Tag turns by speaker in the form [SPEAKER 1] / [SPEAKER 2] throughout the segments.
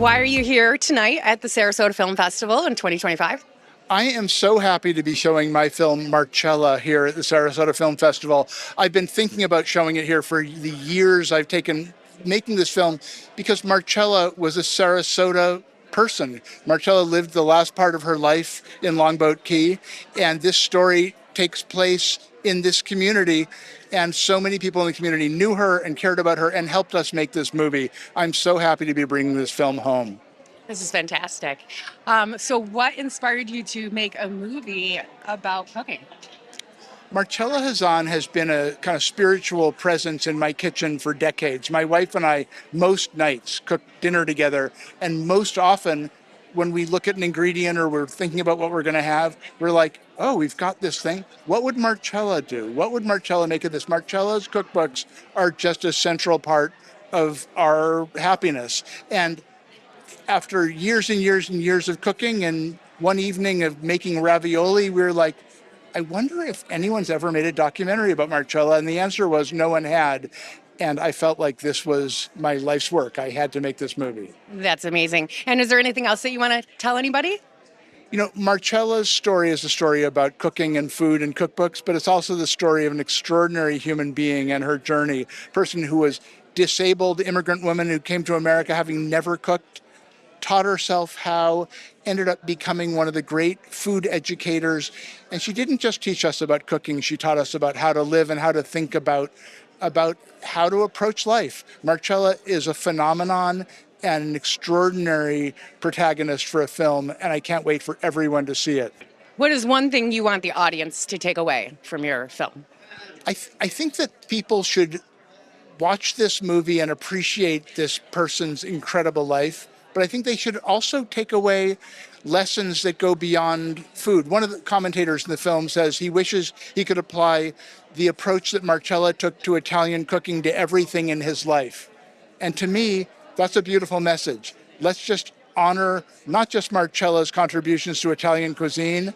[SPEAKER 1] Why are you here tonight at the Sarasota Film Festival in 2025?
[SPEAKER 2] I am so happy to be showing my film Marcella here at the Sarasota Film Festival. I've been thinking about showing it here for the years I've taken making this film because Marcella was a Sarasota person. Marcella lived the last part of her life in Longboat Key, and this story takes place in this community. And so many people in the community knew her and cared about her and helped us make this movie. I'm so happy to be bringing this film home.
[SPEAKER 1] This is fantastic. So what inspired you to make a movie about cooking?
[SPEAKER 2] Marcella Hazan has been a kind of spiritual presence in my kitchen for decades. My wife and I, most nights, cook dinner together. And most often, when we look at an ingredient or we're thinking about what we're going to have, we're like, oh, we've got this thing. What would Marcella do? What would Marcella make of this? Marcella's cookbooks are just a central part of our happiness. And after years and years and years of cooking and one evening of making ravioli, we were like, I wonder if anyone's ever made a documentary about Marcella. And the answer was no one had. And I felt like this was my life's work. I had to make this movie.
[SPEAKER 1] That's amazing. And is there anything else that you want to tell anybody?
[SPEAKER 2] You know, Marcella's story is a story about cooking and food and cookbooks, but it's also the story of an extraordinary human being and her journey. A person who was disabled immigrant woman who came to America having never cooked, taught herself how, ended up becoming one of the great food educators. And she didn't just teach us about cooking, she taught us about how to live and how to think about how to approach life. Marcella is a phenomenon and an extraordinary protagonist for a film, and I can't wait for everyone to see it.
[SPEAKER 1] What is one thing you want the audience to take away from your film?
[SPEAKER 2] I think that people should watch this movie and appreciate this person's incredible life, but I think they should also take away lessons that go beyond food. One of the commentators in the film says he wishes he could apply the approach that Marcella took to Italian cooking to everything in his life. And to me, that's a beautiful message. Let's just honor not just Marcella's contributions to Italian cuisine,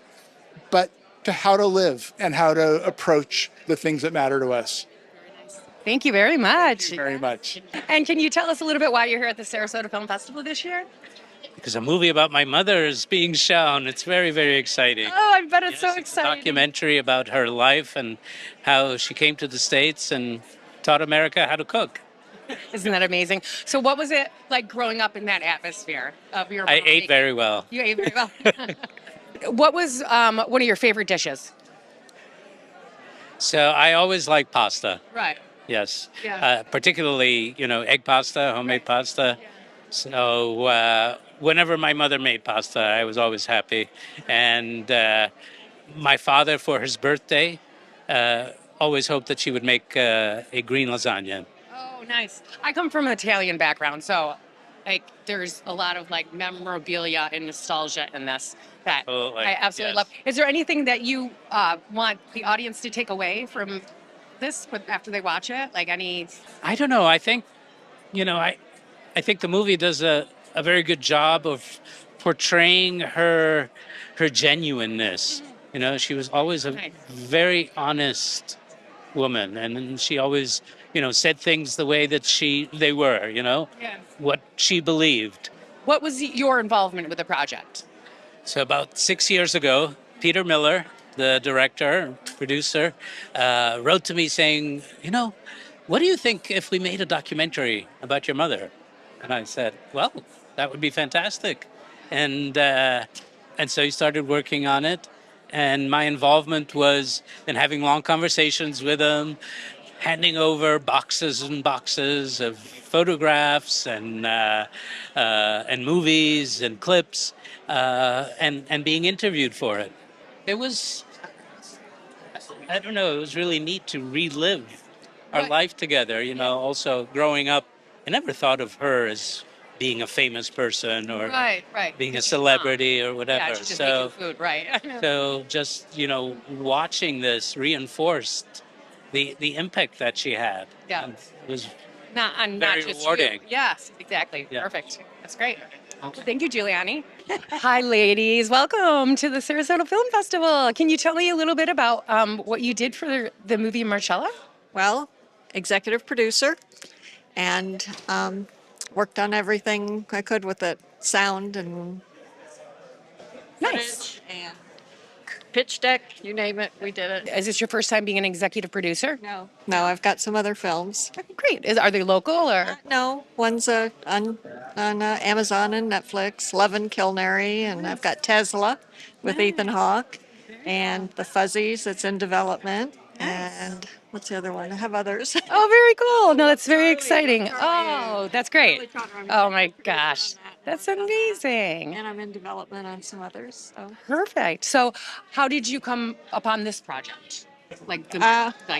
[SPEAKER 2] but to how to live and how to approach the things that matter to us.
[SPEAKER 1] Thank you very much.
[SPEAKER 2] Thank you very much.
[SPEAKER 1] And can you tell us a little bit why you're here at the Sarasota Film Festival this year?
[SPEAKER 3] Because a movie about my mother is being shown. It's very, very exciting.
[SPEAKER 1] Oh, I bet it's so
[SPEAKER 3] It's a
[SPEAKER 1] exciting.
[SPEAKER 3] documentary about her life and how she came to the States and taught America how to cook.
[SPEAKER 1] Isn't that amazing? So what was it like growing up in that atmosphere of your
[SPEAKER 3] I
[SPEAKER 1] mom
[SPEAKER 3] ate
[SPEAKER 1] making-
[SPEAKER 3] very well.
[SPEAKER 1] You ate very well. What was one of your favorite dishes?
[SPEAKER 3] So I always like pasta.
[SPEAKER 1] Right.
[SPEAKER 3] Yes.
[SPEAKER 1] Yeah.
[SPEAKER 3] Particularly, egg pasta, homemade pasta. So whenever my mother made pasta, I was always happy. And my father, for his birthday, always hoped that she would make a green lasagna.
[SPEAKER 1] Oh, nice. I come from an Italian background, so there's a lot of memorabilia and nostalgia in this that
[SPEAKER 3] Absolutely,
[SPEAKER 1] I absolutely
[SPEAKER 3] yes.
[SPEAKER 1] love. Is there anything that you want the audience to take away from this after they watch it? Like any?
[SPEAKER 3] I don't know. I think, I think the movie does a very good job of portraying her genuineness. She was always a
[SPEAKER 1] Nice.
[SPEAKER 3] very honest woman, and she always, said things the way that they were.
[SPEAKER 1] Yeah.
[SPEAKER 3] What she believed.
[SPEAKER 1] What was your involvement with the project?
[SPEAKER 3] So about 6 years ago, Peter Miller, the director, producer, wrote to me saying, what do you think if we made a documentary about your mother? And I said, well, that would be fantastic. And so he started working on it. And my involvement was in having long conversations with him, handing over boxes and boxes of photographs and movies and clips, and being interviewed for it. It was, I don't know, it was really neat to relive our
[SPEAKER 1] Right.
[SPEAKER 3] life together. Also growing up, I never thought of her as being a famous person or
[SPEAKER 1] Right.
[SPEAKER 3] being a
[SPEAKER 1] She's mom.
[SPEAKER 3] celebrity or whatever.
[SPEAKER 1] Yeah, she's just making food, right?
[SPEAKER 3] So just, watching this reinforced the impact that she had.
[SPEAKER 1] Yeah.
[SPEAKER 3] And it was
[SPEAKER 1] not
[SPEAKER 3] very
[SPEAKER 1] just
[SPEAKER 3] rewarding.
[SPEAKER 1] You. Yes, exactly.
[SPEAKER 3] Yeah.
[SPEAKER 1] Perfect. That's great. Thank you, Giuliani. Hi, ladies. Welcome to the Sarasota Film Festival. Can you tell me a little bit about what you did for the movie Marcella?
[SPEAKER 4] Well, executive producer, and worked on everything I could with it, sound and
[SPEAKER 1] Nice.
[SPEAKER 4] footage and pitch deck, you name it, we did it.
[SPEAKER 1] Is this your first time being an executive producer?
[SPEAKER 4] No, I've got some other films.
[SPEAKER 1] Great. Are they local or?
[SPEAKER 4] No, one's on Amazon and Netflix, Love and Kilnary, and I've got Tesla with Ethan Hawke, and The Fuzzies that's in development, and what's the other one? I have others.
[SPEAKER 1] Oh, very cool. No, that's very exciting. Oh, that's great. Oh my gosh. That's amazing.
[SPEAKER 4] And I'm in development on some others. So.
[SPEAKER 1] Perfect. So, how did you come upon this project? Like, did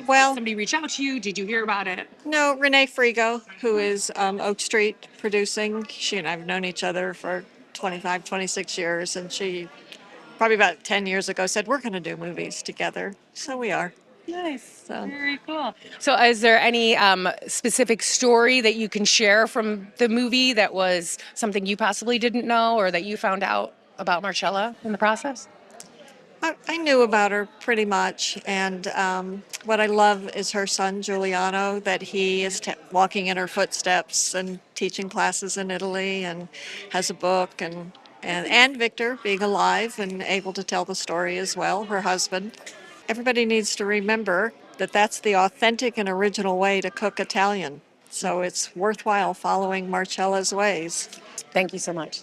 [SPEAKER 4] Well,
[SPEAKER 1] somebody reach out to you? Did you hear about it?
[SPEAKER 4] no, Renee Frigo, who is Oak Street producing. She and I have known each other for 25, 26 years, and she probably about 10 years ago said, we're going to do movies together. So we are.
[SPEAKER 1] Nice.
[SPEAKER 4] So.
[SPEAKER 1] Very cool. So, is there any specific story that you can share from the movie that was something you possibly didn't know or that you found out about Marcella in the process?
[SPEAKER 4] I knew about her pretty much, and what I love is her son Giuliano, that he is walking in her footsteps and teaching classes in Italy, and has a book, and Victor being alive and able to tell the story as well, her husband. Everybody needs to remember that that's the authentic and original way to cook Italian, so it's worthwhile following Marcella's ways.
[SPEAKER 1] Thank you so much.